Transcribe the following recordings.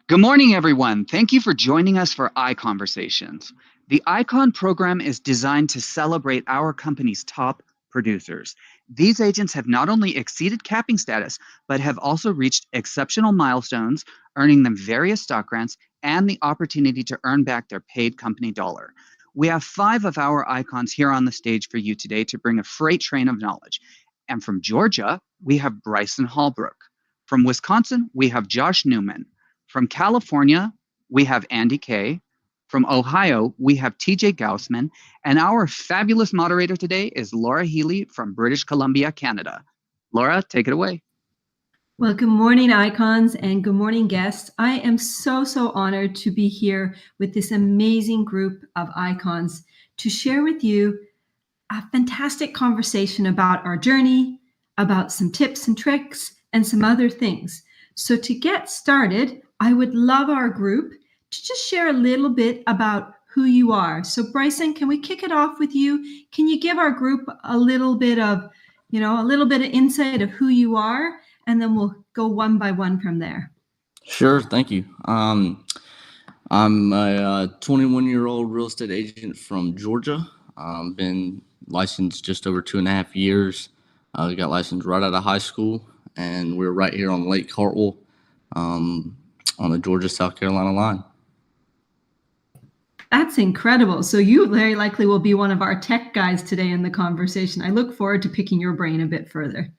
Good morning, everyone. Thank you for joining us for ICONversations. The ICON program is designed to celebrate our company's top producers. These agents have not only exceeded capping status, but have also reached exceptional milestones, earning them various stock grants and the opportunity to earn back their paid company dollar. We have 5 of our icons here on the stage for you today to bring a freight train of knowledge. And from Georgia, we have Bryson Hallbrook. From Wisconsin, we have Josh Newman. From California, we have Andy Kay. From Ohio, we have TJ Gaussman. And our fabulous moderator today is Laura Healy from British Columbia, Canada. Laura, take it away. Well, good morning, icons, and good morning, guests. I am so honored to be here with this amazing group of icons to share with you a fantastic conversation about our journey, about some tips and tricks, and some other things. So to get started, I would love our group to just share a little bit about who you are. So Bryson, can we kick it off with you? Can you give our group a little bit of insight of who you are, and then we'll go one by one from there. Sure, thank you. I'm a 21-year-old real estate agent from Georgia. Been licensed just over 2.5 years. Got licensed right out of high school, and we're right here on Lake Hartwell, on the Georgia-South Carolina line. That's incredible. So you very likely will be one of our tech guys today in the conversation. I look forward to picking your brain a bit further.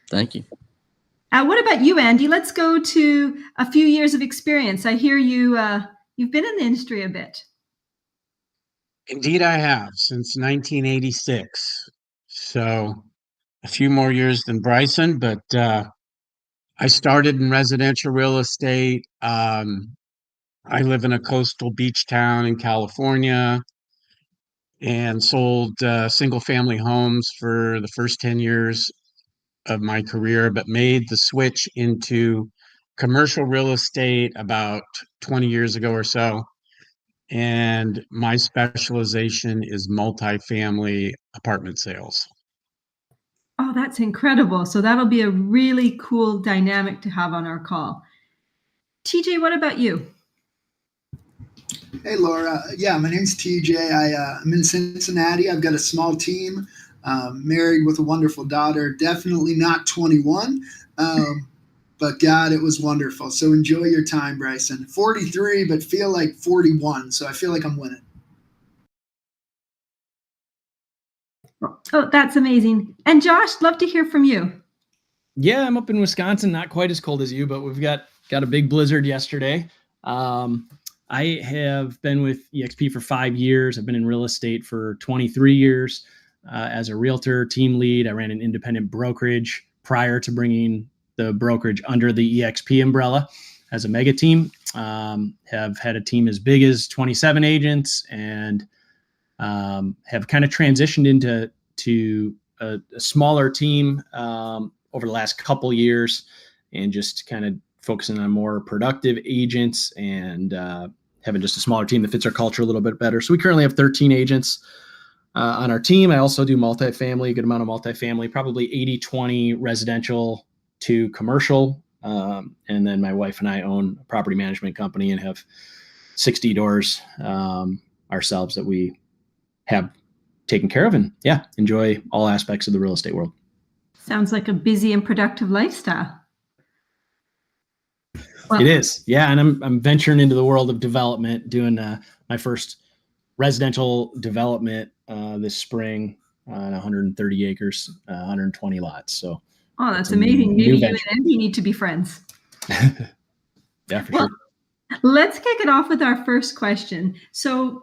Thank you. What about you, Andy? Let's go to a few years of experience. I hear you've been in the industry a bit. Indeed, I have, since 1986. So a few more years than Bryson, but I started in residential real estate. I live in a coastal beach town in California and sold single-family homes for the first 10 years of my career, but made the switch into commercial real estate about 20 years ago or so. And my specialization is multifamily apartment sales. Oh, that's incredible. So that'll be a really cool dynamic to have on our call. TJ, what about you? Hey, Laura. Yeah, my name's TJ. I'm in Cincinnati. I've got a small team, married with a wonderful daughter, definitely not 21, but God, it was wonderful. So enjoy your time, Bryson. 43, but feel like 41, so I feel like I'm winning. Oh, that's amazing. And Josh, love to hear from you. Yeah, I'm up in Wisconsin, not quite as cold as you, but we've got a big blizzard yesterday. I have been with eXp for 5 years. I've been in real estate for 23 years as a realtor, team lead. I ran an independent brokerage prior to bringing the brokerage under the eXp umbrella as a mega team. Have had a team as big as 27 agents and have kind of transitioned into a smaller team over the last couple years, and just kind of focusing on more productive agents and having just a smaller team that fits our culture a little bit better. So we currently have 13 agents on our team. I also do multifamily, a good amount of multifamily, probably 80-20 residential to commercial. And then my wife and I own a property management company and have 60 doors ourselves that we have taken care of, and enjoy all aspects of the real estate world. Sounds like a busy and productive lifestyle. Well, it is. Yeah. And I'm venturing into the world of development, doing my first residential development this spring on 130 acres, 120 lots. So that's amazing. Maybe you and Andy need to be friends. Yeah, for sure. Let's kick it off with our first question. So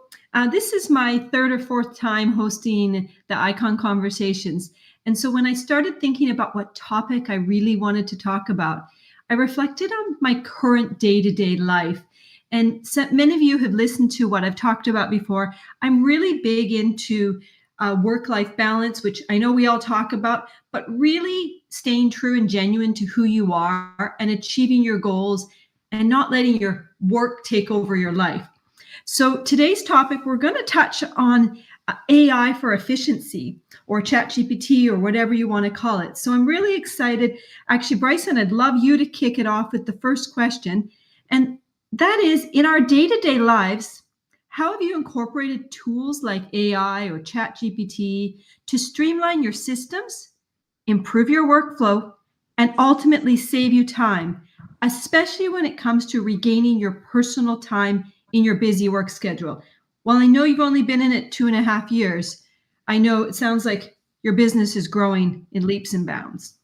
this is my 3rd or 4th time hosting the ICONversations. And so when I started thinking about what topic I really wanted to talk about, I reflected on my current day-to-day life. And so many of you have listened to what I've talked about before. I'm really big into work-life balance, which I know we all talk about, but really staying true and genuine to who you are and achieving your goals and not letting your work take over your life. So today's topic, we're going to touch on AI for efficiency, or ChatGPT, or whatever you want to call it. So I'm really excited. Actually, Bryson, I'd love you to kick it off with the first question. And That is, in our day-to-day lives, how have you incorporated tools like AI or ChatGPT to streamline your systems, improve your workflow, and ultimately save you time, especially when it comes to regaining your personal time in your busy work schedule? While I know you've only been in it 2.5 years, I know it sounds like your business is growing in leaps and bounds.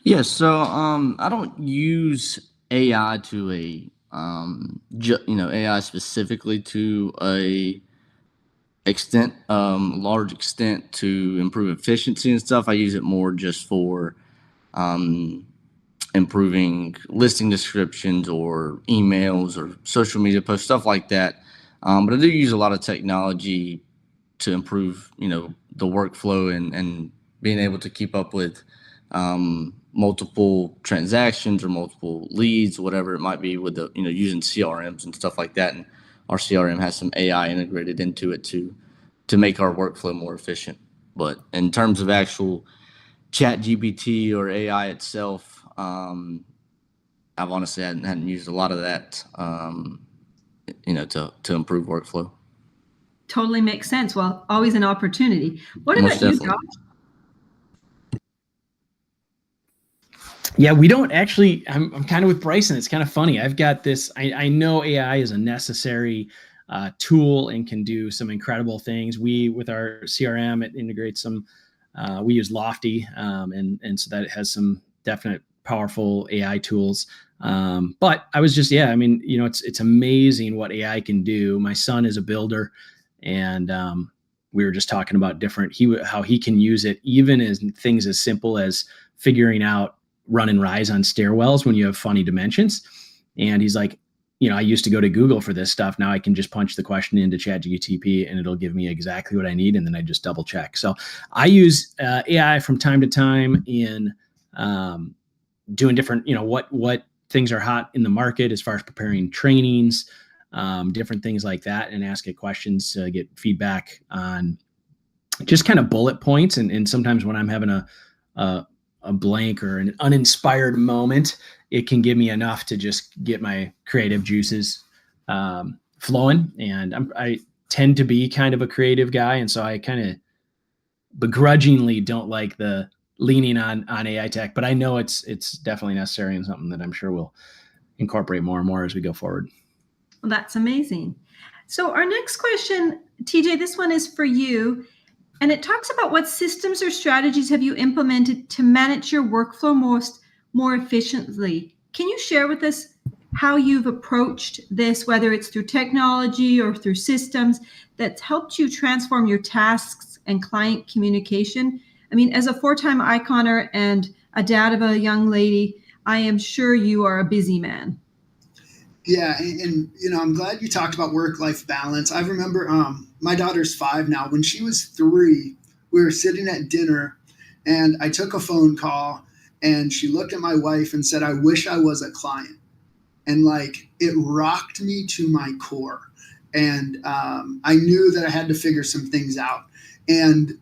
Yeah, so I don't use AI to AI specifically to a large extent to improve efficiency and stuff. I use it more just for um, improving listing descriptions or emails or social media posts, stuff like that. But I do use a lot of technology to improve, the workflow and being able to keep up with multiple transactions or multiple leads, whatever it might be, with using CRMs and stuff like that. And our CRM has some AI integrated into it to make our workflow more efficient. But in terms of actual chat GPT or AI itself, I've honestly hadn't used a lot of that, to improve workflow. Totally makes sense. Well, always an opportunity. What Most about you, definitely. Josh? Yeah, we don't actually. I'm kind of with Bryson. It's kind of funny. I've got this. I know AI is a necessary tool and can do some incredible things. With our CRM, it integrates some. We use Lofty, and so that has some definite powerful AI tools. But I was just, yeah, I mean, it's amazing what AI can do. My son is a builder, and we were just talking about how he can use it, even as things as simple as figuring out run and rise on stairwells when you have funny dimensions. And he's like, I used to go to Google for this stuff. Now I can just punch the question into ChatGPT and it'll give me exactly what I need. And then I just double check. So I use AI from time to time in doing different, what things are hot in the market as far as preparing trainings, different things like that, and ask it questions to get feedback on just kind of bullet points. And sometimes when I'm having a blank or an uninspired moment, it can give me enough to just get my creative juices flowing. And I tend to be kind of a creative guy. And so I kind of begrudgingly don't like the leaning on AI tech, but I know it's definitely necessary and something that I'm sure we'll incorporate more and more as we go forward. Well, that's amazing. So our next question, TJ, this one is for you. And it talks about what systems or strategies have you implemented to manage your workflow more efficiently. Can you share with us how you've approached this, whether it's through technology or through systems, that's helped you transform your tasks and client communication? I mean, as a 4-time iconer and a dad of a young lady, I am sure you are a busy man. Yeah, and I'm glad you talked about work-life balance. I remember my daughter's 5 now. When she was 3, we were sitting at dinner, and I took a phone call, and she looked at my wife and said, "I wish I was a client." And it rocked me to my core. And I knew that I had to figure some things out. And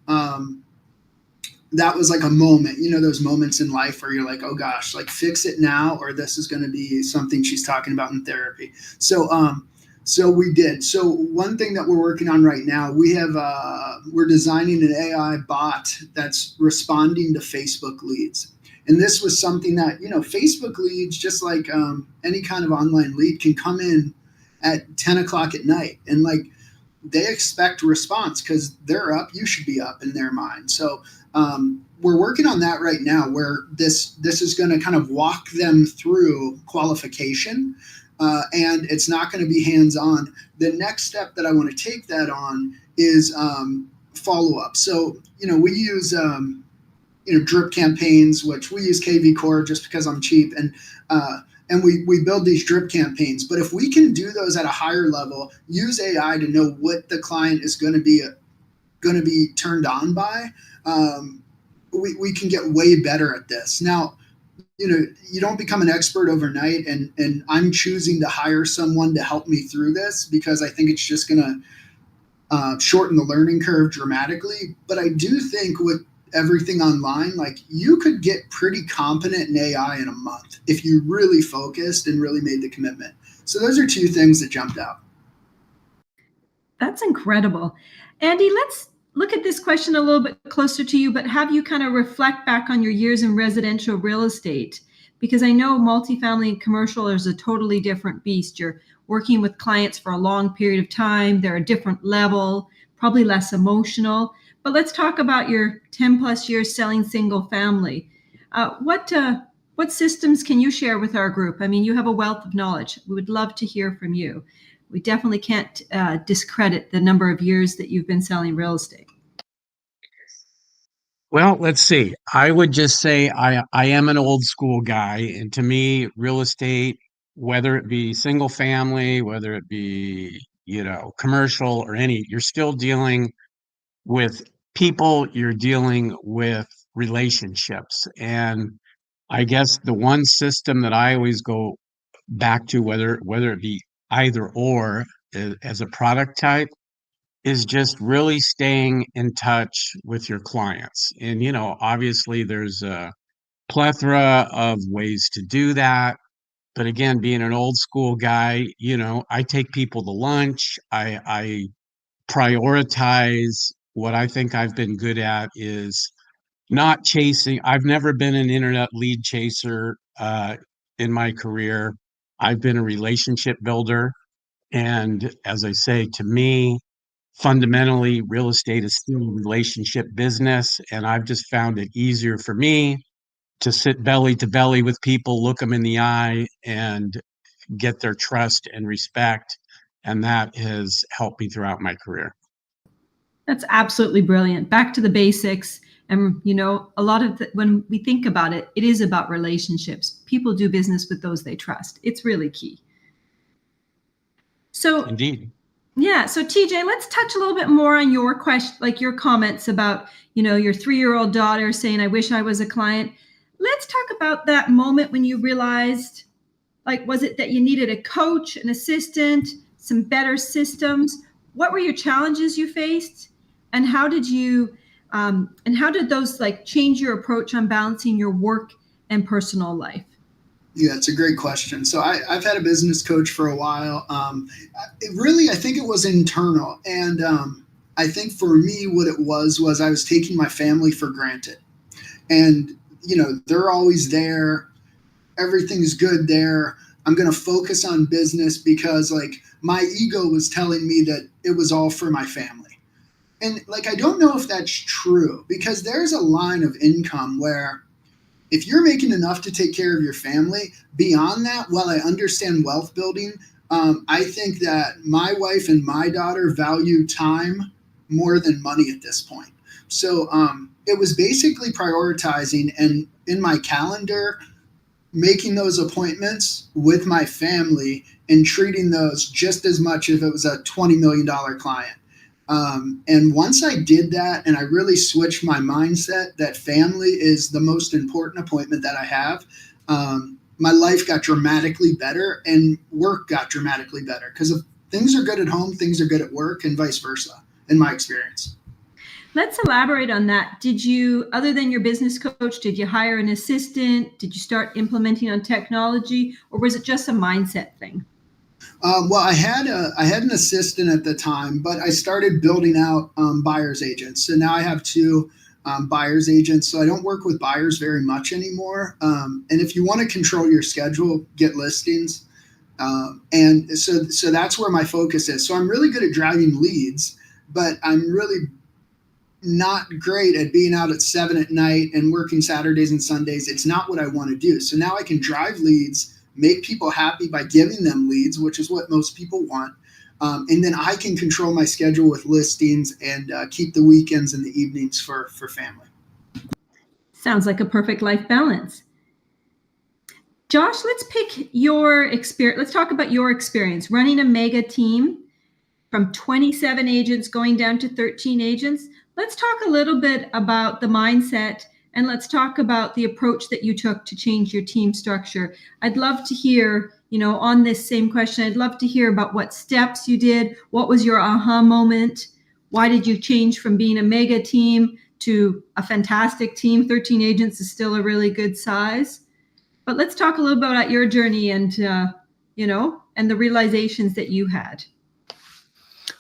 that was like a moment, those moments in life where you're like, oh gosh, fix it now, or this is going to be something she's talking about in therapy. So we did. So one thing that we're working on right now, we're designing an AI bot that's responding to Facebook leads. And this was something that, Facebook leads, just like any kind of online lead, can come in at 10 o'clock at night. And they expect a response because they're up, you should be up in their mind. So we're working on that right now, where this is going to kind of walk them through qualification, and it's not going to be hands-on. The next step that I want to take that on is follow-up. So, we use drip campaigns, which we use KV Core just because I'm cheap, and we build these drip campaigns. But if we can do those at a higher level, use AI to know what the client is going to be turned on by, we can get way better at this. Now, you don't become an expert overnight, and I'm choosing to hire someone to help me through this because I think it's just going to shorten the learning curve dramatically. But I do think with everything online, you could get pretty competent in AI in a month if you really focused and really made the commitment. So those are two things that jumped out. That's incredible. Andy, let's look at this question a little bit closer to you, but have you kind of reflect back on your years in residential real estate? Because I know multifamily and commercial is a totally different beast. You're working with clients for a long period of time. They're a different level, probably less emotional. But let's talk about your 10 plus years selling single family. What systems can you share with our group? I mean, you have a wealth of knowledge. We would love to hear from you. We definitely can't discredit the number of years that you've been selling real estate. Well, let's see. I would just say I am an old school guy. And to me, real estate, whether it be single family, whether it be, commercial or any, you're still dealing with people, you're dealing with relationships. And I guess the one system that I always go back to, whether it be either or as a product type, is just really staying in touch with your clients. And, obviously there's a plethora of ways to do that. But again, being an old school guy, I take people to lunch. I prioritize. What I think I've been good at is not chasing. I've never been an internet lead chaser in my career. I've been a relationship builder. And as I say, to me, fundamentally, real estate is still a relationship business. And I've just found it easier for me to sit belly to belly with people, look them in the eye, and get their trust and respect. And that has helped me throughout my career. That's absolutely brilliant. Back to the basics. And, a lot of when we think about it, it is about relationships. People do business with those they trust. It's really key. So, indeed. Yeah. So TJ, let's touch a little bit more on your question, like your comments about, your 3-year-old daughter saying, I wish I was a client. Let's talk about that moment when you realized, was it that you needed a coach, an assistant, some better systems? What were your challenges you faced? And how did those change your approach on balancing your work and personal life? Yeah, it's a great question. So I've had a business coach for a while. I think it was internal. And I think for me, what it was I was taking my family for granted. And, they're always there. Everything's good there. I'm going to focus on business because my ego was telling me that it was all for my family. And I don't know if that's true, because there's a line of income where if you're making enough to take care of your family, beyond that, while I understand wealth building, I think that my wife and my daughter value time more than money at this point. So it was basically prioritizing, and in my calendar, making those appointments with my family and treating those just as much if it was a $20 million client. And once I did that, and I really switched my mindset that family is the most important appointment that I have, my life got dramatically better and work got dramatically better. Because if things are good at home, things are good at work, and vice versa, in my experience. Let's elaborate on that. Did you, other than your business coach, did you hire an assistant? Did you start implementing on technology, or was it just a mindset thing? Well, I had an assistant at the time, but I started building out buyer's agents. So now I have 2 buyer's agents. So I don't work with buyers very much anymore. And if you want to control your schedule, get listings. And so that's where my focus is. So I'm really good at driving leads, but I'm really not great at being out at 7 at night and working Saturdays and Sundays. It's not what I want to do. So now I can drive leads, make people happy by giving them leads, which is what most people want. And then I can control my schedule with listings and keep the weekends and the evenings for family. Sounds like a perfect life balance. Josh, let's pick your experience. Let's talk about your experience running a mega team from 27 agents going down to 13 agents. Let's talk a little bit about the mindset, and let's talk about the approach that you took to change your team structure. I'd love to hear, on this same question, I'd love to hear about what steps you did. What was your aha moment? Why did you change from being a mega team to a fantastic team? 13 agents is still a really good size. But let's talk a little bit about your journey and, and the realizations that you had?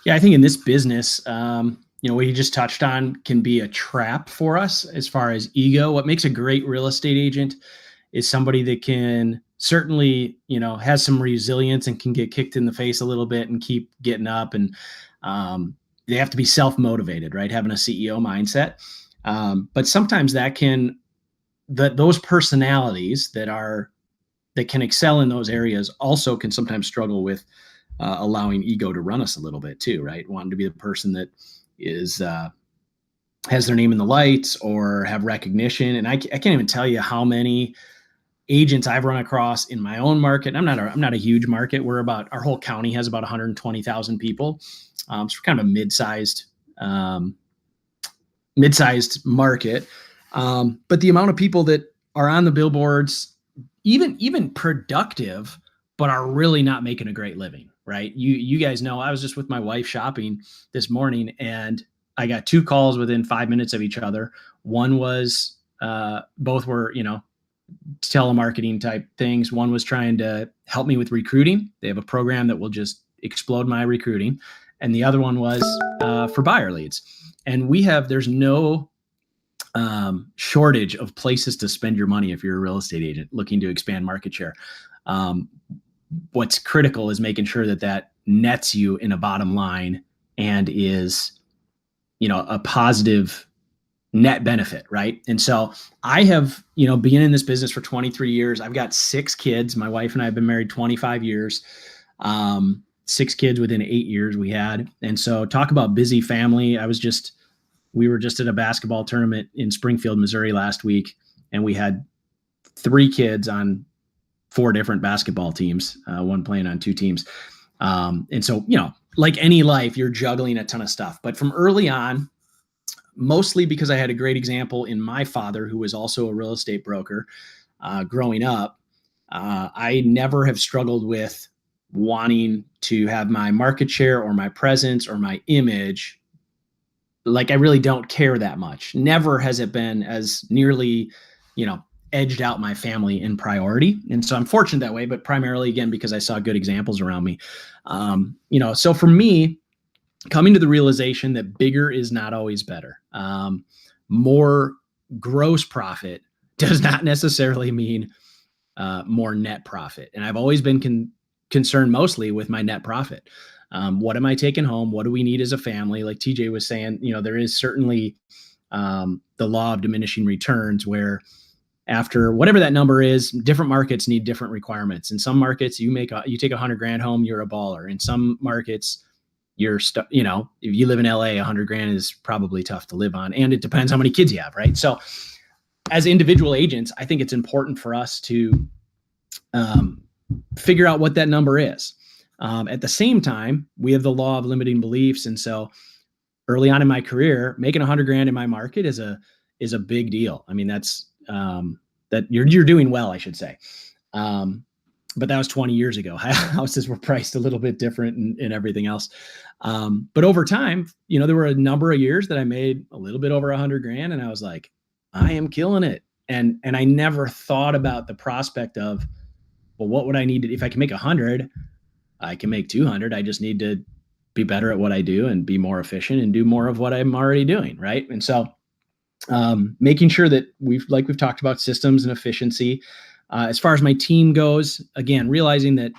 Yeah, I think in this business, what you just touched on can be a trap for us as far as ego. What makes a great real estate agent is somebody that can certainly, has some resilience and can get kicked in the face a little bit and keep getting up. And they have to be self-motivated, right? Having a CEO mindset. But sometimes those personalities that can excel in those areas also can sometimes struggle with allowing ego to run us a little bit too, right? Wanting to be the person that is has their name in the lights or have recognition. And I can't even tell you how many agents I've run across in my own market. I'm not a huge market. Our whole county has about 120,000 people. So we're kind of a mid-sized market. But the amount of people that are on the billboards, even productive, but are really not making a great living, right? You guys know, I was just with my wife shopping this morning, and I got 2 calls within 5 minutes of each other. One was, both were, telemarketing type things. One was trying to help me with recruiting. They have a program that will just explode my recruiting. And the other one was for buyer leads. And there's no shortage of places to spend your money if you're a real estate agent looking to expand market share. What's critical is making sure that nets you in a bottom line and is, a positive net benefit, right? And so I have, been in this business for 23 years. I've got 6 kids. My wife and I have been married 25 years. 6 kids within 8 years we had. And so talk about busy family. We were just at a basketball tournament in Springfield, Missouri last week, and we had 3 kids on 4 different basketball teams, one playing on 2 teams. And so, like any life, you're juggling a ton of stuff. But from early on, mostly because I had a great example in my father, who was also a real estate broker growing up, I never have struggled with wanting to have my market share or my presence or my image. Like, I really don't care that much. Never has it been as nearly, edged out my family in priority. And so I'm fortunate that way, but primarily, again, because I saw good examples around me. So for me, coming to the realization that bigger is not always better. More gross profit does not necessarily mean more net profit. And I've always been concerned mostly with my net profit. What am I taking home? What do we need as a family? Like TJ was saying, there is certainly the law of diminishing returns, where after whatever that number is, different markets need different requirements. In some markets, you take $100,000 home, you're a baller. In some markets, you're stuck. If you live in LA, $100,000 is probably tough to live on, and it depends how many kids you have, right? So, as individual agents, I think it's important for us to figure out what that number is. At the same time, we have the law of limiting beliefs, and so early on in my career, making $100,000 in my market is a big deal. I mean, that's that you're doing well, I should say. But that was 20 years ago. Houses were priced a little bit different and everything else. But over time, there were a number of years that I made a little bit over $100,000, and I was like, I am killing it. And I never thought about the prospect of, well, what would I need to, if I can make 100, I can make 200. I just need to be better at what I do and be more efficient and do more of what I'm already doing. Right. And so, making sure that we've talked about systems and efficiency. As far as my team goes, again, realizing that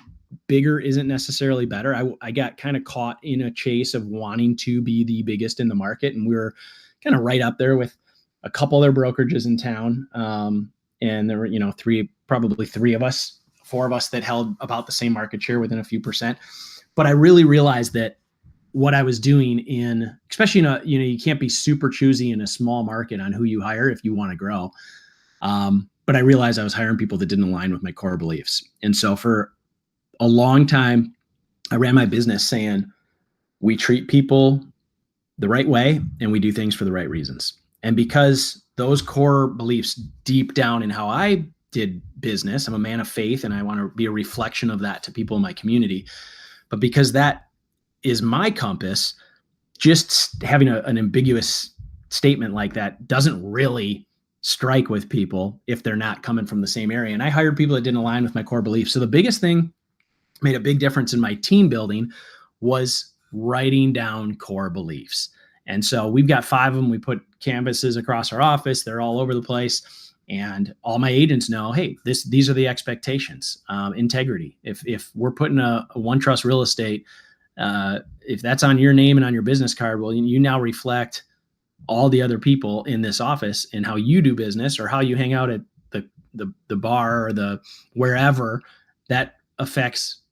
bigger isn't necessarily better. I got kind of caught in a chase of wanting to be the biggest in the market. And we were kind of right up there with a couple other brokerages in town. And there were, probably 4 of us that held about the same market share within a few percent. But I really realized that what I was doing especially you can't be super choosy in a small market on who you hire if you want to grow. But I realized I was hiring people that didn't align with my core beliefs. And so for a long time, I ran my business saying, we treat people the right way and we do things for the right reasons. And because those core beliefs deep down in how I did business, I'm a man of faith and I want to be a reflection of that to people in my community. But because that is my compass, just having an ambiguous statement like that doesn't really strike with people if they're not coming from the same area. And I hired people that didn't align with my core beliefs. So the biggest thing made a big difference in my team building was writing down core beliefs. And so we've got 5 of them. We put canvases across our office. They're all over the place. And all my agents know, hey, these are the expectations. Integrity. If we're putting a OneTrust real estate, if that's on your name and on your business card, well, you now reflect all the other people in this office and how you do business or how you hang out at the bar or the wherever. That affects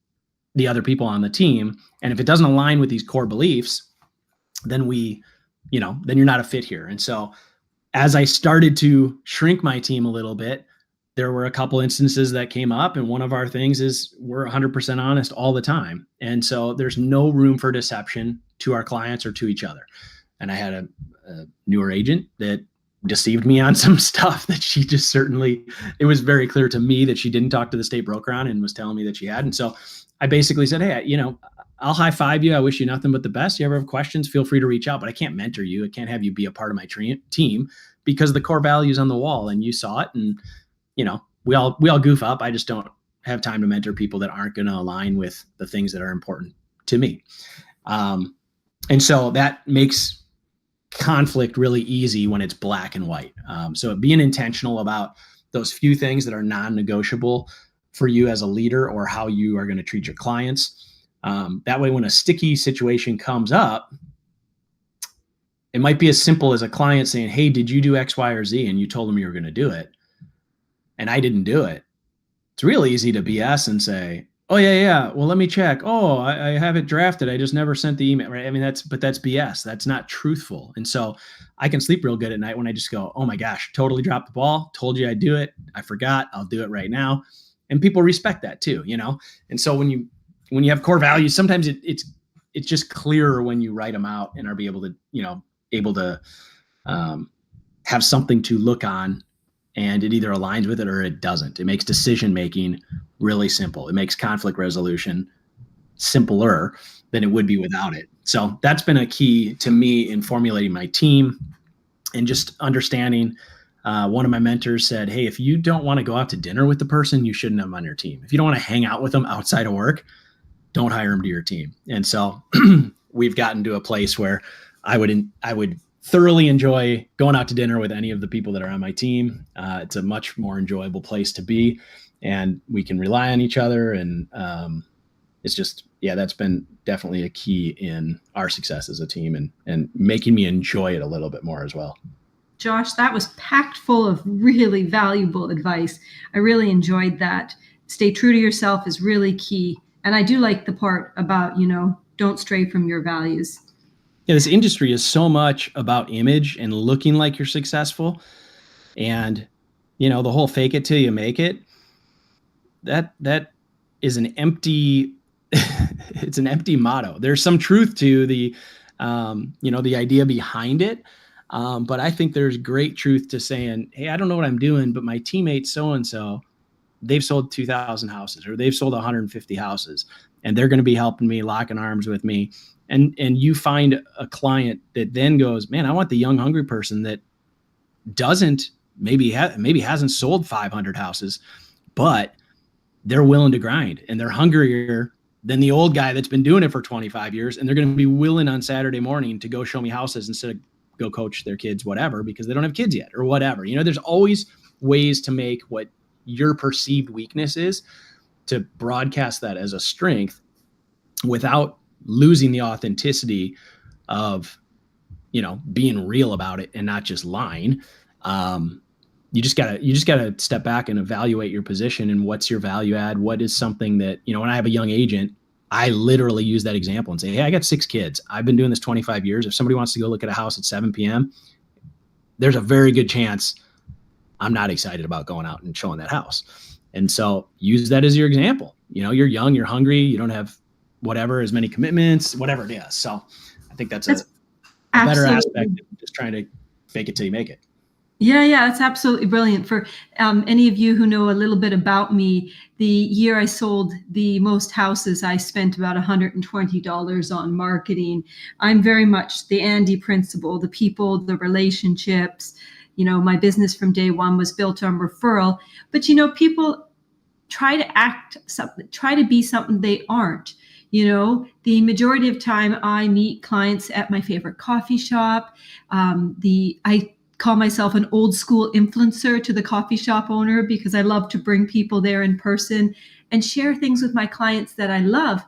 the other people on the team. And if it doesn't align with these core beliefs, then then you're not a fit here. And so as I started to shrink my team a little bit, there were a couple instances that came up. And one of our things is we're 100% honest all the time. And so there's no room for deception to our clients or to each other. And I had a newer agent that deceived me on some stuff that she just it was very clear to me that she didn't talk to the state broker on and was telling me that she had. And so I basically said, hey, I'll high five you. I wish you nothing but the best. You ever have questions, feel free to reach out, but I can't mentor you. I can't have you be a part of my team because the core value's on the wall and you saw it. And, we all goof up. I just don't have time to mentor people that aren't going to align with the things that are important to me. And so that makes conflict really easy when it's black and white. So being intentional about those few things that are non-negotiable for you as a leader or how you are going to treat your clients. That way, when a sticky situation comes up, it might be as simple as a client saying, hey, did you do X, Y, or Z? And you told them you were going to do it. And I didn't do it. It's real easy to BS and say, oh, yeah. Well, let me check. Oh, I have it drafted. I just never sent the email, right? I mean, that's BS. That's not truthful. And so I can sleep real good at night when I just go, oh my gosh, totally dropped the ball. Told you I'd do it. I forgot. I'll do it right now. And people respect that too, And so when you have core values, sometimes it's just clearer when you write them out and are able to have something to look on, and it either aligns with it or it doesn't. It makes decision-making really simple. It makes conflict resolution simpler than it would be without it. So that's been a key to me in formulating my team and just understanding. One of my mentors said, hey, if you don't want to go out to dinner with the person, you shouldn't have them on your team. If you don't want to hang out with them outside of work, don't hire them to your team. And so we've gotten to a place where I would thoroughly enjoy going out to dinner with any of the people that are on my team. It's a much more enjoyable place to be, and we can rely on each other. And it's just, that's been definitely a key in our success as a team and making me enjoy it a little bit more as well. Josh, that was packed full of really valuable advice. I really enjoyed that. Stay true to yourself is really key. And I do like the part about, don't stray from your values. Yeah, this industry is so much about image and looking like you're successful. And, the whole fake it till you make it, that is an empty, it's an empty motto. There's some truth to the idea behind it. But I think there's great truth to saying, hey, I don't know what I'm doing, but my teammate so-and-so, they've sold 2,000 houses or they've sold 150 houses, and they're going to be helping me, locking arms with me. And you find a client that then goes, man, I want the young, hungry person that doesn't maybe hasn't sold 500 houses, but they're willing to grind and they're hungrier than the old guy that's been doing it for 25 years. And they're going to be willing on Saturday morning to go show me houses instead of go coach their kids, whatever, because they don't have kids yet or whatever. There's always ways to make what your perceived weakness is to broadcast that as a strength without losing the authenticity of, being real about it and not just lying. You just gotta step back and evaluate your position and what's your value add. What is something that, when I have a young agent, I literally use that example and say, hey, I got 6 kids. I've been doing this 25 years. If somebody wants to go look at a house at 7 p.m., there's a very good chance I'm not excited about going out and showing that house. And so use that as your example. You're young, you're hungry, you don't have whatever, as many commitments, whatever it is. So I think that's a better aspect of just trying to fake it till you make it. Yeah, that's absolutely brilliant. For any of you who know a little bit about me, the year I sold the most houses, I spent about $120 on marketing. I'm very much the Andy principle, the people, the relationships. My business from day one was built on referral. But, people try to act something, try to be something they aren't. You know, the majority of time I meet clients at my favorite coffee shop. I call myself an old school influencer to the coffee shop owner because I love to bring people there in person and share things with my clients that I love.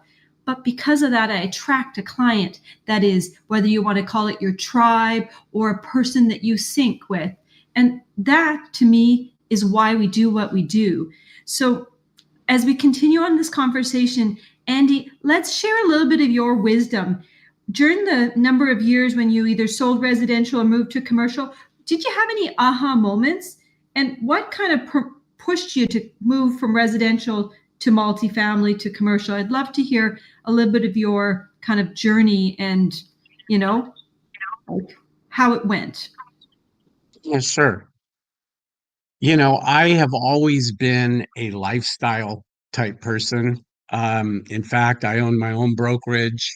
But because of that, I attract a client that is, whether you want to call it your tribe or a person that you sync with. And that to me is why we do what we do. So as we continue on this conversation, Andy, let's share a little bit of your wisdom. During the number of years when you either sold residential or moved to commercial, did you have any aha moments? And what kind of pushed you to move from residential to multifamily to commercial? I'd love to hear a little bit of your kind of journey and, you know, like how it went. Yeah, sure. You know, I have always been a lifestyle type person. In fact, I owned my own brokerage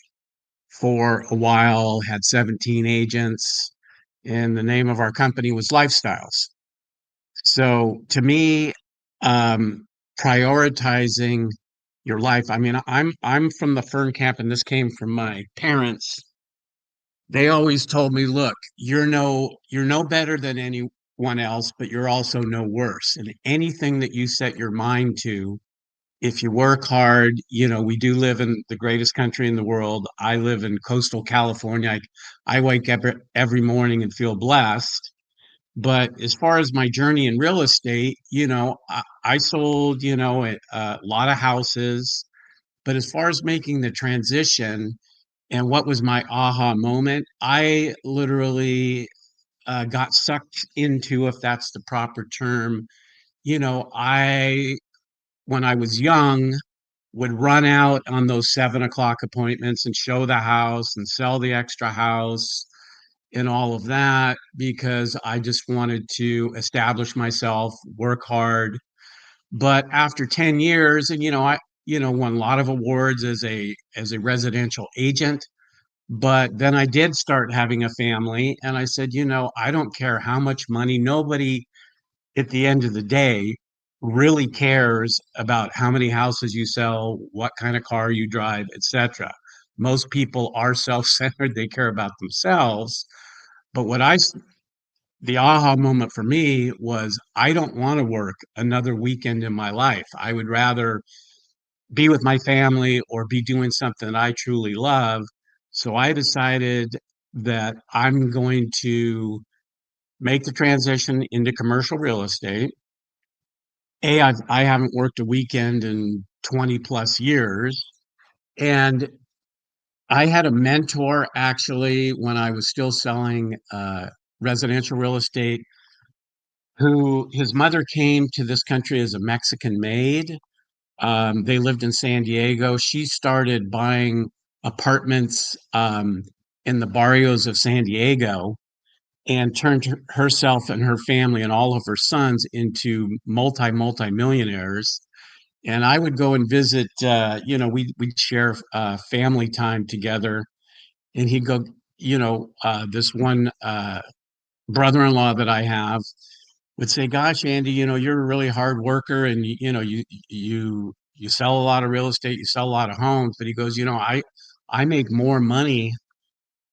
for a while, had 17 agents, and the name of our company was Lifestyles. So to me, prioritizing your life. I mean, I'm from the Fern Camp, and this came from my parents. They always told me, look, you're no better than anyone else, but you're also no worse. And anything that you set your mind to, if you work hard, you know, we do live in the greatest country in the world. I live in coastal California. I wake up every morning and feel blessed. But as far as my journey in real estate, you know, I sold, you know, a lot of houses. But as far as making the transition, and what was my aha moment? I literally got sucked into, if that's the proper term. You know, when I was young, would run out on those 7 o'clock appointments and show the house and sell the extra house and all of that because I just wanted to establish myself, work hard. But after 10 years, and won a lot of awards as a residential agent. But then I did start having a family, and I said, you know, I don't care how much money, nobody at the end of the day really cares about how many houses you sell, what kind of car you drive, etc. Most people are self-centered, they care about themselves. But the aha moment for me was I don't want to work another weekend in my life. I would rather be with my family or be doing something I truly love. So I decided that I'm going to make the transition into commercial real estate. I haven't worked a weekend in 20 plus years. And I had a mentor actually when I was still selling residential real estate, who his mother came to this country as a Mexican maid. They lived in San Diego. She started buying apartments in the barrios of San Diego and turned herself and her family and all of her sons into multi millionaires. And I would go and visit. We'd share family time together, and he'd go. This one brother-in-law that I have would say, "Gosh, Andy, you know, you're a really hard worker, and you sell a lot of real estate, you sell a lot of homes." But he goes, "You know, I make more money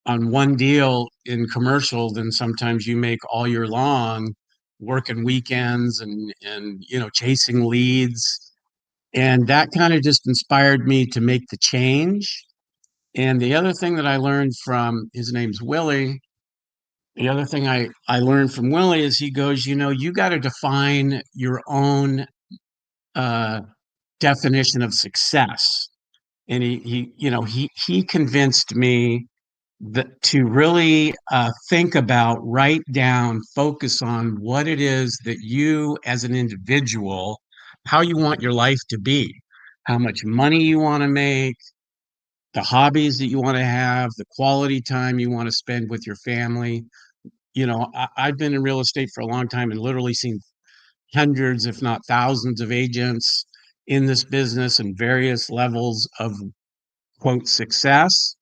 on one deal in commercial than sometimes you make all year long, working weekends and chasing leads." And that kind of just inspired me to make the change. And the other thing that I learned from his name's Willie. The other thing I learned from Willie is he goes, you know, you got to define your own uh, definition of success. And he convinced me that to really think about, write down, focus on what it is that you as an individual, how you want your life to be, how much money you want to make, the hobbies that you want to have, the quality time you want to spend with your family. I've been in real estate for a long time and literally seen hundreds, if not thousands, of agents in this business and various levels of quote success.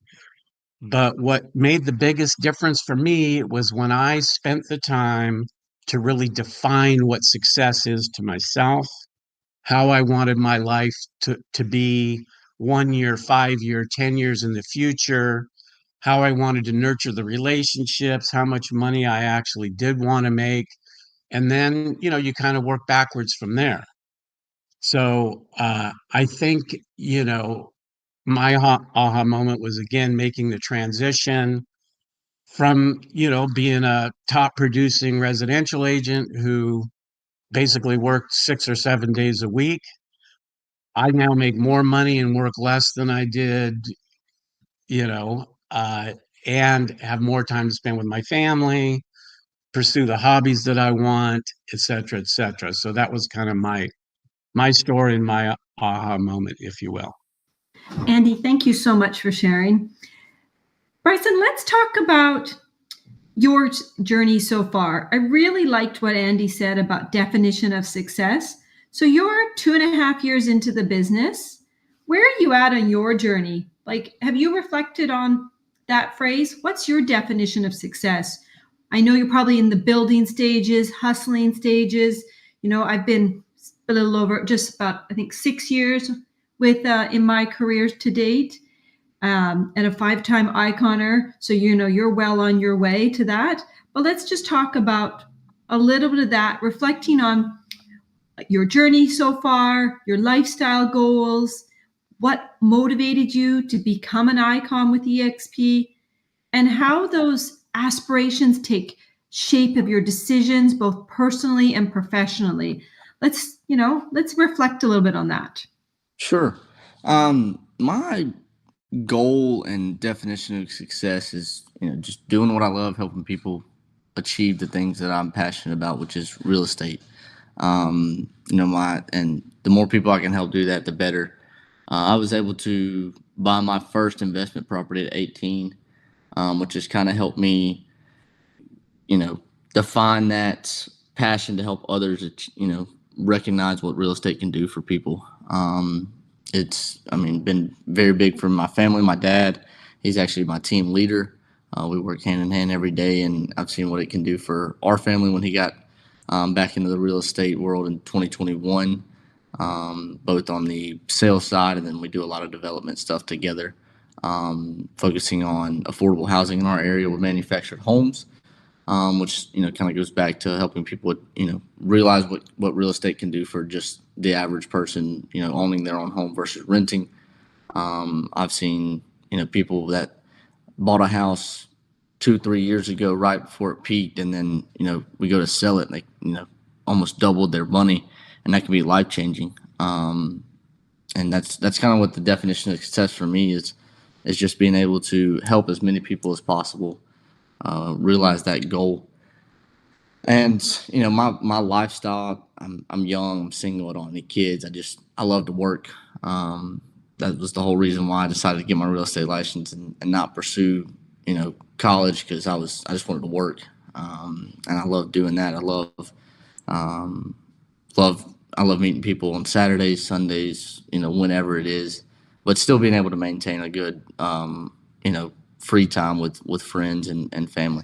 But what made the biggest difference for me was when I spent the time to really define what success is to myself, how I wanted my life to be 1 year, 5 year, 10 years in the future, how I wanted to nurture the relationships, how much money I actually did want to make. And then, you kind of work backwards from there. So I think, my aha moment was, again, making the transition from, being a top producing residential agent who basically worked 6 or 7 days a week. I now make more money and work less than I did, you know, uh, and have more time to spend with my family, pursue the hobbies that I want, et cetera, et cetera. So that was kind of my story and my aha moment, if you will. Andy, thank you so much for sharing. Bryson, let's talk about your journey so far. I really liked what Andy said about definition of success. So you're 2.5 years into the business. Where are you at on your journey? Like, have you reflected on that phrase? What's your definition of success? I know you're probably in the building stages, hustling stages. I've been a little over just about, I think, 6 years with in my career to date. And a 5-time iconer. So, you're well on your way to that. But let's just talk about a little bit of that, reflecting on your journey so far, your lifestyle goals, what motivated you to become an icon with EXP, and how those aspirations take shape of your decisions, both personally and professionally. Let's reflect a little bit on that. Sure. My goal and definition of success is, just doing what I love, helping people achieve the things that I'm passionate about, which is real estate. And the more people I can help do that, the better. I was able to buy my first investment property at 18, which has kind of helped me, define that passion to help others, recognize what real estate can do for people. It's been very big for my family. My dad, he's actually my team leader. We work hand in hand every day, and I've seen what it can do for our family when he got back into the real estate world in 2021, both on the sales side, and then we do a lot of development stuff together, focusing on affordable housing in our area with manufactured homes, which kind of goes back to helping people realize what real estate can do for just the average person, owning their own home versus renting. I've seen people that bought a house 2-3 years ago right before it peaked, and then we go to sell it, and they almost doubled their money, and that can be life changing. And that's kind of what the definition of success for me is just being able to help as many people as possible realize that goal. And my lifestyle, I'm young, I'm single, I don't have any kids. I love to work. That was the whole reason why I decided to get my real estate license and not pursue college, because I just wanted to work. And I love doing that. I love meeting people on Saturdays, Sundays, whenever it is, but still being able to maintain a good free time with friends and family.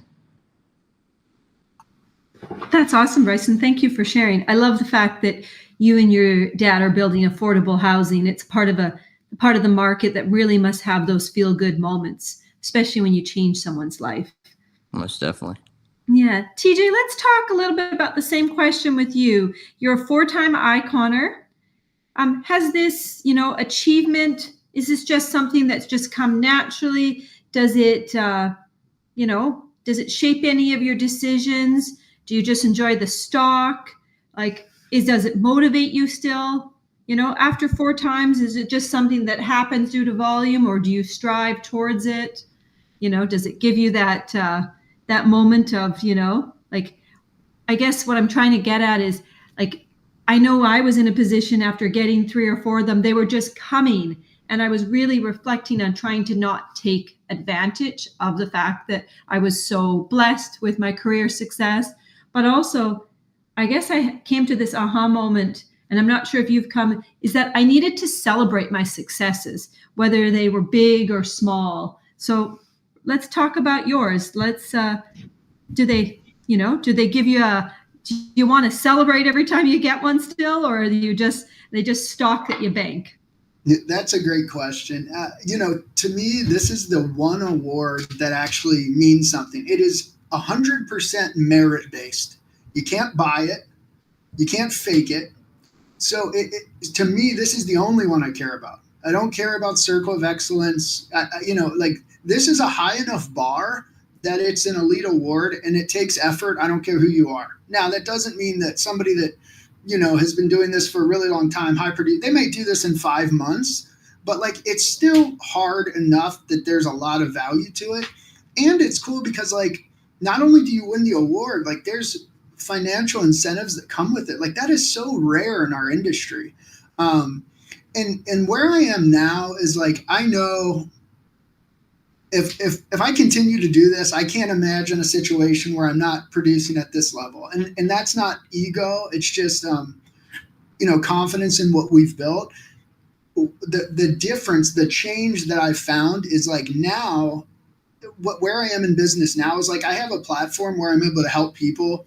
That's awesome, Bryson. Thank you for sharing. I love the fact that you and your dad are building affordable housing. It's part of the market that really must have those feel-good moments, especially when you change someone's life. Most definitely. Yeah. TJ, let's talk a little bit about the same question with you. You're a 4-time iconer. Has this, achievement, is this just something that's just come naturally? Does it, does it shape any of your decisions? Do you just enjoy the stock? Does it motivate you still? After 4 times, is it just something that happens due to volume, or do you strive towards it? Does it give you that moment of, I guess what I'm trying to get at is, I know I was in a position after getting 3 or 4 of them, they were just coming. And I was really reflecting on trying to not take advantage of the fact that I was so blessed with my career success. But also, I guess I came to this aha moment, and I'm not sure if you've come, is that I needed to celebrate my successes, whether they were big or small. So let's talk about yours. Do they give you do you want to celebrate every time you get one still, or they just stock that you bank? That's a great question. To me, this is the one award that actually means something. It is 100% merit based. You can't buy it. You can't fake it. So to me, this is the only one I care about. I don't care about Circle of Excellence. This is a high enough bar that it's an elite award and it takes effort. I don't care who you are. Now, that doesn't mean that somebody that, has been doing this for a really long time, they may do this in 5 months, but it's still hard enough that there's a lot of value to it. And it's cool because not only do you win the award, there's financial incentives that come with it. That is so rare in our industry. And where I am now is I know if I continue to do this, I can't imagine a situation where I'm not producing at this level. And that's not ego. It's just, confidence in what we've built. The difference, the change that I've found is now where I am in business now is I have a platform where I'm able to help people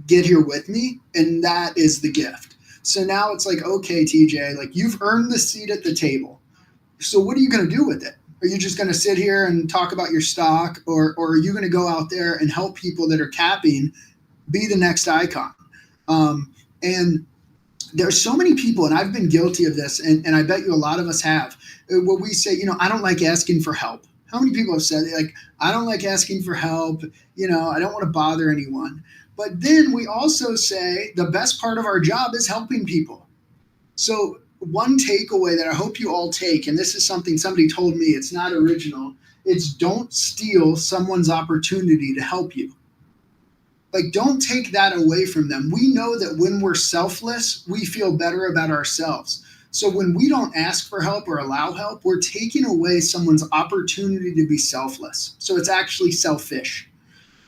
get here with me. And that is the gift. So now it's okay, TJ, you've earned the seat at the table. So what are you going to do with it? Are you just going to sit here and talk about your stock, or are you going to go out there and help people that are capping be the next icon? And there's so many people, and I've been guilty of this, and I bet you a lot of us have, where we say, I don't like asking for help. How many people have said, I don't like asking for help, I don't want to bother anyone. But then we also say the best part of our job is helping people. So one takeaway that I hope you all take, and this is something somebody told me, it's not original, it's don't steal someone's opportunity to help you. Don't take that away from them. We know that when we're selfless, we feel better about ourselves. So when we don't ask for help or allow help, we're taking away someone's opportunity to be selfless. So it's actually selfish.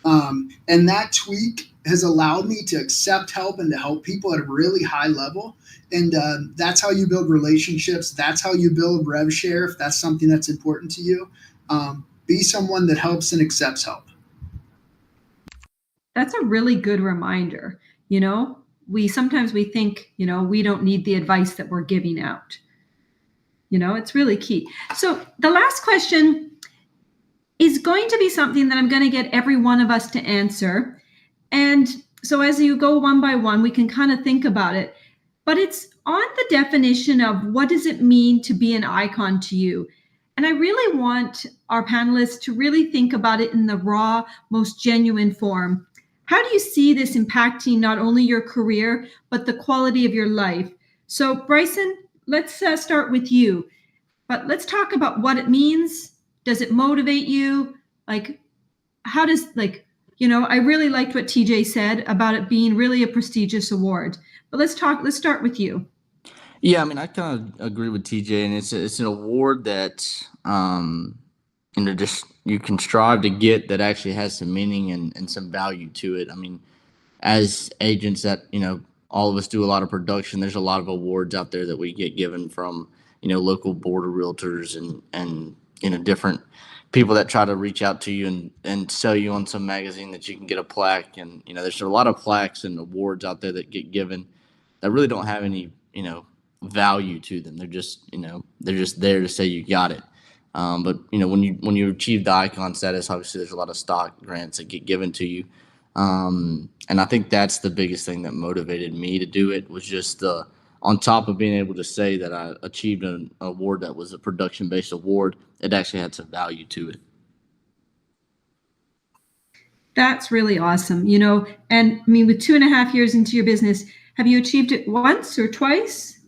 And that tweak has allowed me to accept help and to help people at a really high level. And that's how you build relationships. That's how you build rev share, if that's something that's important to you. Be someone that helps and accepts help. That's a really good reminder. Sometimes we think, we don't need the advice that we're giving out. It's really key. So the last question is going to be something that I'm going to get every one of us to answer. And so as you go one by one, we can kind of think about it. But it's on the definition of what does it mean to be an icon to you? And I really want our panelists to really think about it in the raw, most genuine form. How do you see this impacting not only your career, but the quality of your life? So Bryson, let's start with you. But let's talk about what it means. Does it motivate you? How does, I really liked what TJ said about it being really a prestigious award. But let's start with you. Yeah, I mean, I kind of agree with TJ, and it's an award that just you can strive to get that actually has some meaning and some value to it. I mean, as agents that all of us do a lot of production, there's a lot of awards out there that we get given from local board of realtors and different people that try to reach out to you and sell you on some magazine that you can get a plaque. And there's a lot of plaques and awards out there that get given that really don't have any value to them. They're just there to say you got it. But when you achieve the icon status, obviously there's a lot of stock grants that get given to you. And I think that's the biggest thing that motivated me to do it, was just on top of being able to say that I achieved an award that was a production-based award, it actually had some value to it. That's really awesome. And I mean, with 2.5 years into your business, have you achieved it once or twice?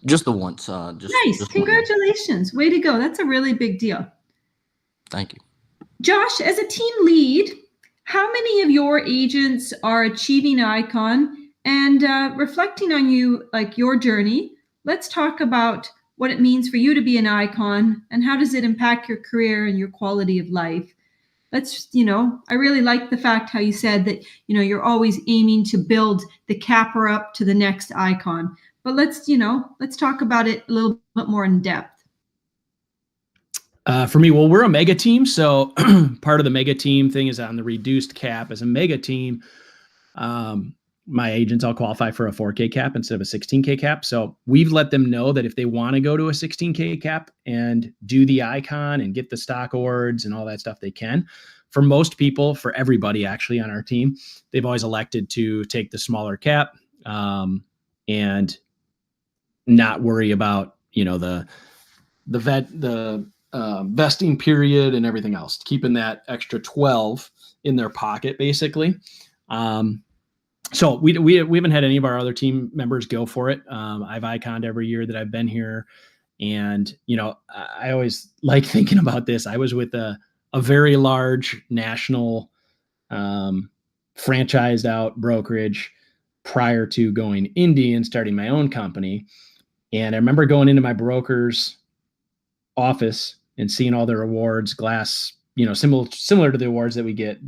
Just the once. Nice. Congratulations. Way to go. That's a really big deal. Thank you. Josh, as a team lead, how many of your agents are achieving icon? And reflecting on your journey, let's talk about what it means for you to be an icon and how does it impact your career and your quality of life. I really like the fact how you said that, you're always aiming to build the capper up to the next icon. But let's talk about it a little bit more in depth. For me, well, we're a mega team. So part of the mega team thing is on the reduced cap as a mega team. my agents all qualify for a 4K cap instead of a 16K cap. So we've let them know that if they want to go to a 16K cap and do the icon and get the stock awards and all that stuff, they can. For most people, for everybody actually on our team, they've always elected to take the smaller cap and not worry about, the vesting period and everything else, keeping that extra 12 in their pocket, basically. So we haven't had any of our other team members go for it. I've iconed every year that I've been here. And, I always like thinking about this. I was with a very large national franchised out brokerage prior to going indie and starting my own company. And I remember going into my broker's office and seeing all their awards, glass, similar to the awards that we get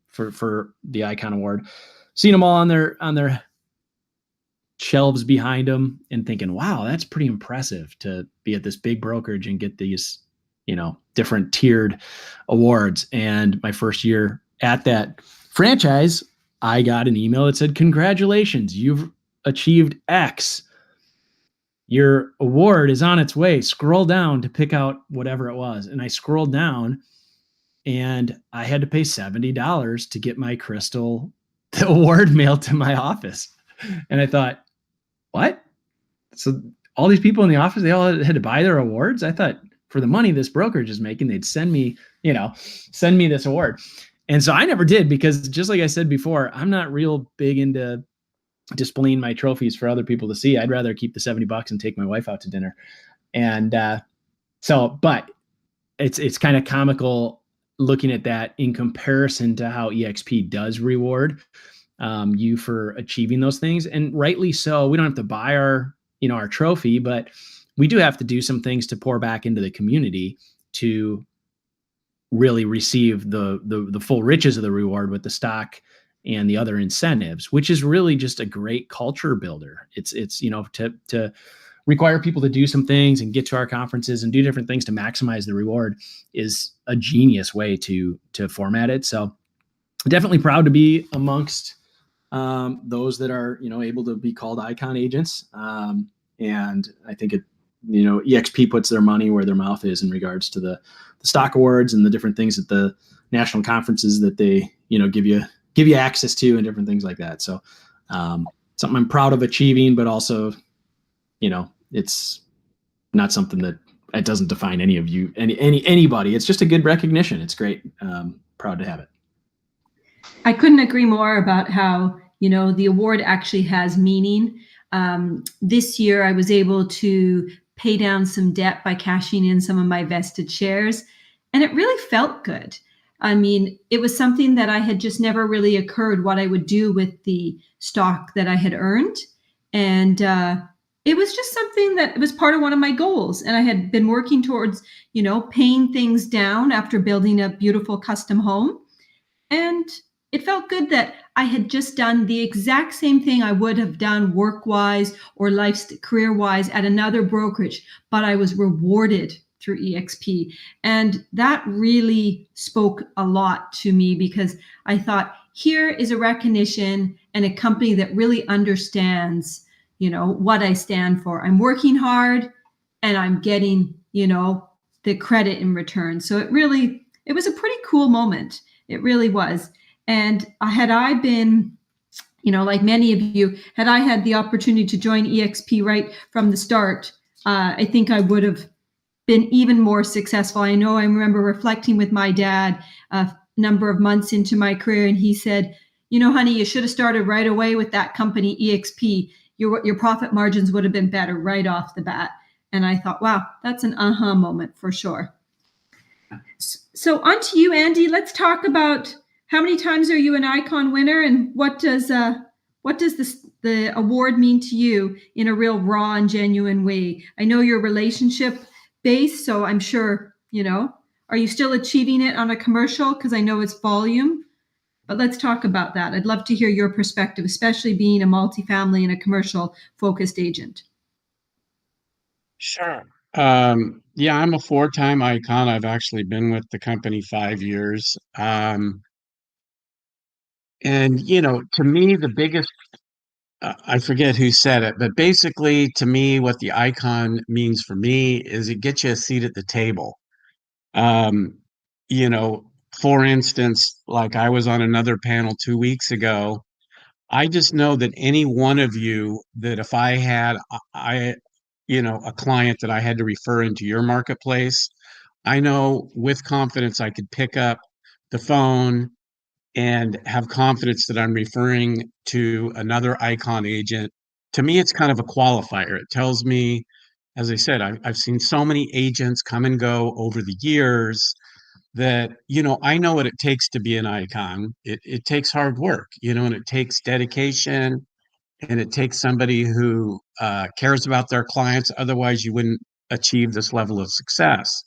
for the Icon Award, seeing them all on their shelves behind them and thinking, wow, that's pretty impressive to be at this big brokerage and get these, different tiered awards. And my first year at that franchise, I got an email that said, congratulations, you've achieved X. Your award is on its way. Scroll down to pick out whatever it was. And I scrolled down and I had to pay $70 to get my crystal award mailed to my office. And I thought, what? So all these people in the office, they all had to buy their awards? I thought for the money this brokerage is making, they'd send me this award. And so I never did, because just like I said before, I'm not real big into displaying my trophies for other people to see. I'd rather keep the $70 and take my wife out to dinner. And but it's kind of comical looking at that in comparison to how EXP does reward you for achieving those things. And rightly so. We don't have to buy our trophy, but we do have to do some things to pour back into the community to really receive the full riches of the reward with the stock and the other incentives, which is really just a great culture builder. It's to require people to do some things and get to our conferences and do different things to maximize the reward is a genius way to format it. So definitely proud to be amongst those that are, able to be called icon agents. And I think EXP puts their money where their mouth is in regards to the stock awards and the different things at the national conferences that they, give you access to and different things like that. So something I'm proud of achieving, but also, it's not something that it doesn't define any of you, anybody. It's just a good recognition. It's great. Proud to have it. I couldn't agree more about how, the award actually has meaning. This year I was able to pay down some debt by cashing in some of my vested shares, and it really felt good. I mean, it was something that I had just never really occurred what I would do with the stock that I had earned. And it was just something that was part of one of my goals. And I had been working towards, paying things down after building a beautiful custom home. And it felt good that I had just done the exact same thing I would have done work-wise or career-wise at another brokerage, but I was rewarded through EXP. And that really spoke a lot to me, because I thought, here is a recognition and a company that really understands, what I stand for. I'm working hard and I'm getting, the credit in return. So it was a pretty cool moment. It really was. And had I been, like many of you, had I had the opportunity to join EXP right from the start, I think I would have been even more successful. I know I remember reflecting with my dad a number of months into my career, and he said, honey, you should have started right away with that company, EXP. Your profit margins would have been better right off the bat. And I thought, wow, that's an aha moment for sure. So on to you, Andy. Let's talk about how many times are you an Icon winner, and what does the award mean to you in a real raw and genuine way? I know you're relationship based, so I'm sure, are you still achieving it on a commercial? Because I know it's volume, but let's talk about that. I'd love to hear your perspective, especially being a multifamily and a commercial focused agent. Sure. Yeah, I'm a 4-time icon. I've actually been with the company 5 years. And, to me, the biggest I forget who said it, but basically, to me, what the icon means for me is it gets you a seat at the table. Um, you know, for instance, like I was on another panel 2 weeks ago. I just know that any one of you, that if I had a client that I had to refer into your marketplace, I know with confidence I could pick up the phone and have confidence that I'm referring to another icon agent. To me, it's kind of a qualifier. It tells me, as I said, I've seen so many agents come and go over the years that, I know what it takes to be an icon. It takes hard work, and it takes dedication, and it takes somebody who cares about their clients. Otherwise, you wouldn't achieve this level of success.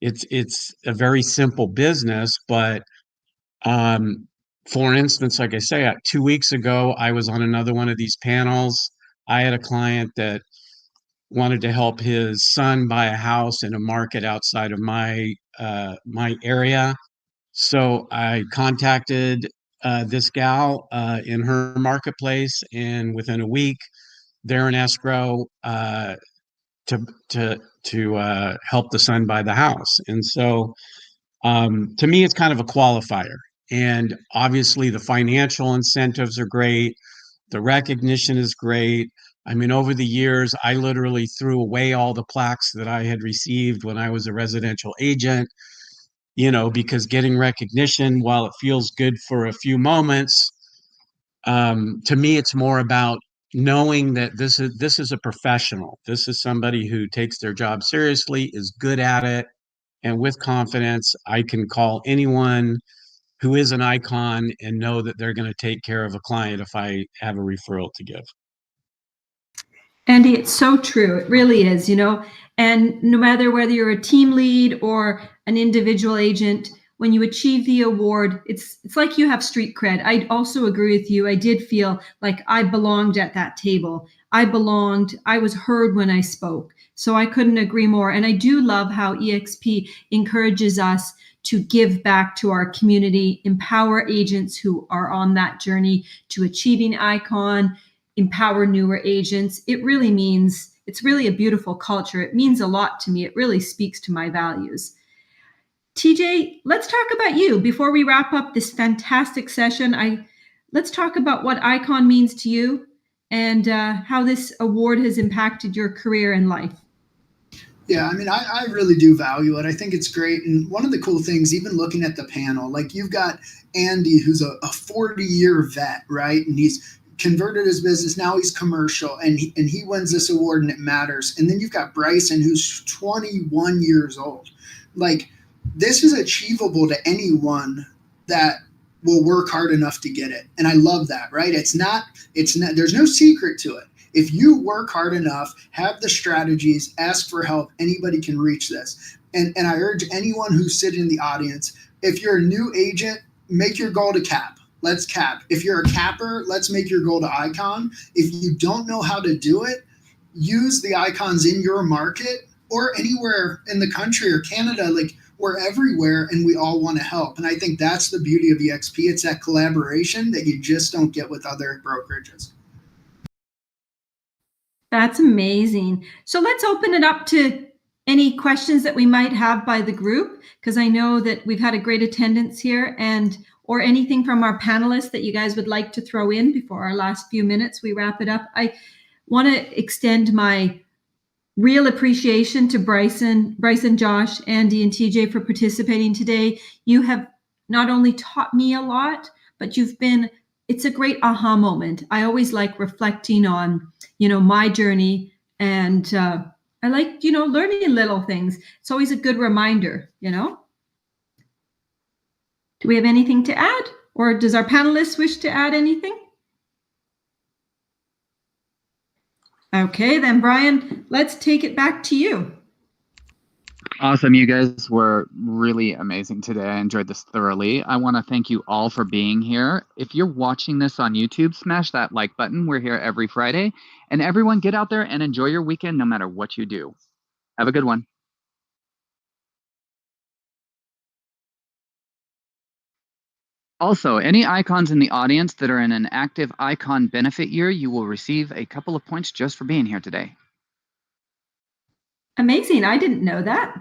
It's a very simple business, but for instance, like I say, 2 weeks ago, I was on another one of these panels. I had a client that wanted to help his son buy a house in a market outside of my area. So I contacted this gal in her marketplace, and within a week, they're in escrow to help the son buy the house. And so, to me, it's kind of a qualifier. And obviously, the financial incentives are great. The recognition is great. I mean, over the years, I literally threw away all the plaques that I had received when I was a residential agent, because getting recognition, while it feels good for a few moments, to me, it's more about knowing that this is a professional. This is somebody who takes their job seriously, is good at it, and with confidence, I can call anyone who is an icon and know that they're going to take care of a client if I have a referral to give. Andy, it's so true. It really is, and no matter whether you're a team lead or an individual agent, when you achieve the award, it's like you have street cred. I also agree with you. I did feel like I belonged at that table. I belonged. I was heard when I spoke. So I couldn't agree more. And I do love how EXP encourages us to give back to our community, empower agents who are on that journey to achieving ICON, empower newer agents. It's really a beautiful culture. It means a lot to me. It really speaks to my values. TJ, let's talk about you before we wrap up this fantastic session. Let's talk about what ICON means to you and how this award has impacted your career and life. Yeah, I mean, I really do value it. I think it's great. And one of the cool things, even looking at the panel, like you've got Andy, who's a 40-year vet, right? And he's converted his business. Now he's commercial, and he wins this award, and it matters. And then you've got Bryson, who's 21 years old. Like, this is achievable to anyone that will work hard enough to get it. And I love that, right? It's not, there's no secret to it. If you work hard enough, have the strategies, ask for help, anybody can reach this. And I urge anyone who's sitting in the audience, if you're a new agent, make your goal to cap. Let's cap. If you're a capper, let's make your goal to icon. If you don't know how to do it, use the icons in your market or anywhere in the country or Canada. Like, we're everywhere and we all want to help. And I think that's the beauty of EXP. It's that collaboration that you just don't get with other brokerages. That's amazing. So let's open it up to any questions that we might have by the group, because I know that we've had a great attendance here, or anything from our panelists that you guys would like to throw in before our last few minutes we wrap it up. I want to extend my real appreciation to Bryson, Josh, Andy, and TJ for participating today. You have not only taught me a lot, but it's a great aha moment. I always like reflecting on, my journey, and I like, learning little things. It's always a good reminder, Do we have anything to add, or does our panelists wish to add anything? Okay, then Brian, let's take it back to you. Awesome. You guys were really amazing today. I enjoyed this thoroughly. I want to thank you all for being here. If you're watching this on YouTube, smash that like button. We're here every Friday. And everyone, get out there and enjoy your weekend no matter what you do. Have a good one. Also, any icons in the audience that are in an active icon benefit year, you will receive a couple of points just for being here today. Amazing. I didn't know that.